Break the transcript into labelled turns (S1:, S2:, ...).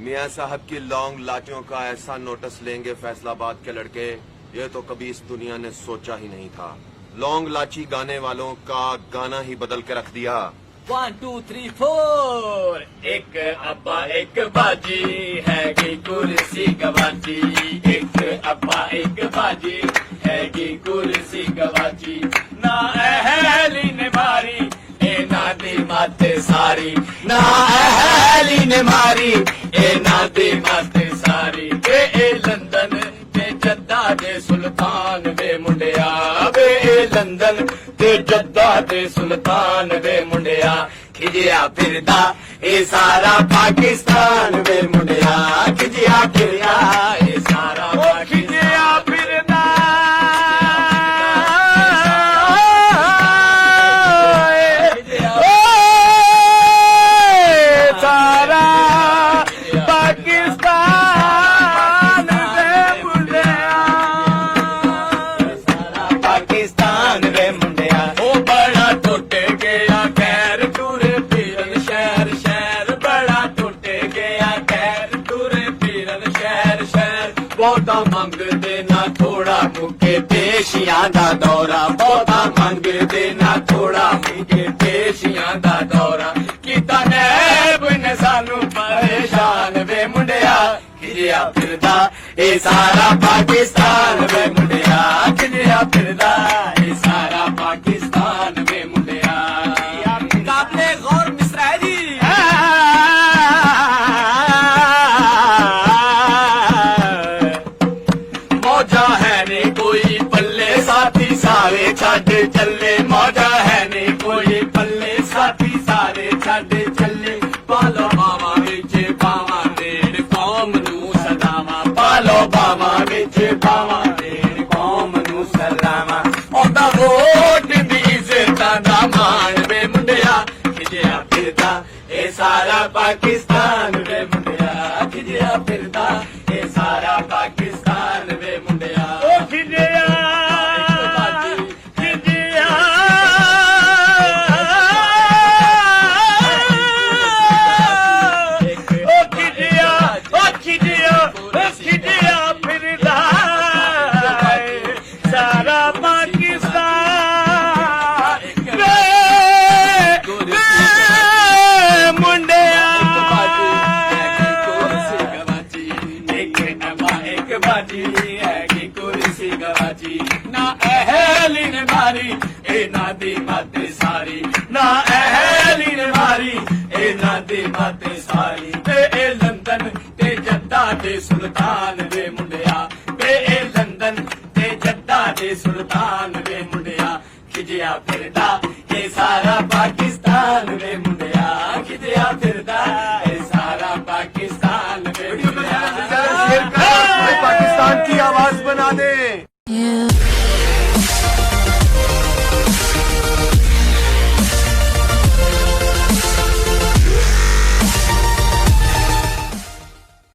S1: मियाँ साहब की लौंग लाचियों का ऐसा नोटिस लेंगे फैसलाबाद के लड़के, ये तो कभी इस दुनिया ने सोचा ही नहीं था। लौंग लाची गाने वालों का गाना ही बदल के रख दिया।
S2: 1 2 3 4 एक अब्बा एक बाजी है की कुर्सी गवाची। एक अब्बा एक बाजी है की कुर्सी गवाची। ना अहली ने मारी ए नादी माते सारी। ना अहली ने मारी ए नादी माते सारी। ए लंदन ते जद्दा दे सुल्तान वे मुंडिया। वे लंदन ते जद्दा दे सुल्तान वे मुंडिया। खिजिया फिरदा ए सारा पाकिस्तान वे मुंडिया। खिजिया फिरदा ए सारा खिजिया फिरदा सारा पाकिस्तान वे मुंडिया। सारा पाकिस्तान वे मुंडिया। ओ बड़ा टुट गया खैर टूरे फिरन शहर शहर। बड़ा टुट गया खैर टूरे फिरन शहर शहर। बहुता मंगदे ना थोड़ा मुके पेशियां दा दौरा। बहुता मंगदे ना थोड़ा मुके पेशियां दा दौरा। कीता नैब ने सानू परेशान वे मुंडिया। खिजिया फिरदा ए सारा पाकिस्तान वे मुंडिया। खिजिया फिरदा ए सारा पाकिस्तान वे मुंडिया। काबिले गौर मिस्राइली मौजा है ने कोई पल्ले साथी सारे छड़ चले। मौजा है ने कोई पल्ले साथी सारे छड़ चले। पालो बावा विच बावा नेड़ कौम नू सदावा। पालो बावा विच बावा नेड़ कौम नू सलावा। औंदा वोट दी इज्जतां दा मान वे मुंडिया। खिजिया फिरदा ए सारा पाकिस्तान वे मुंडिया। खिजिया फिरदा ए सारा पाकिस्तान वे मुंडिया। ओ खिजिया ना अहली ने मारी ए नादी माते सारी। ना अहली ने मारी ए नादी माते सारी। ए लंदन ते जद्दा दे सुल्तान वे मुंडिया। ए लंदन ते जद्दा दे सुल्तान वे मुंडिया। खिजिया फिरदा ए सारा पाकिस्तान वे मुंडिया। खिजिया फिरदा ए सारा पाकिस्तान वे मुंडिया।
S1: पाकिस्तान की आवाज बना दे।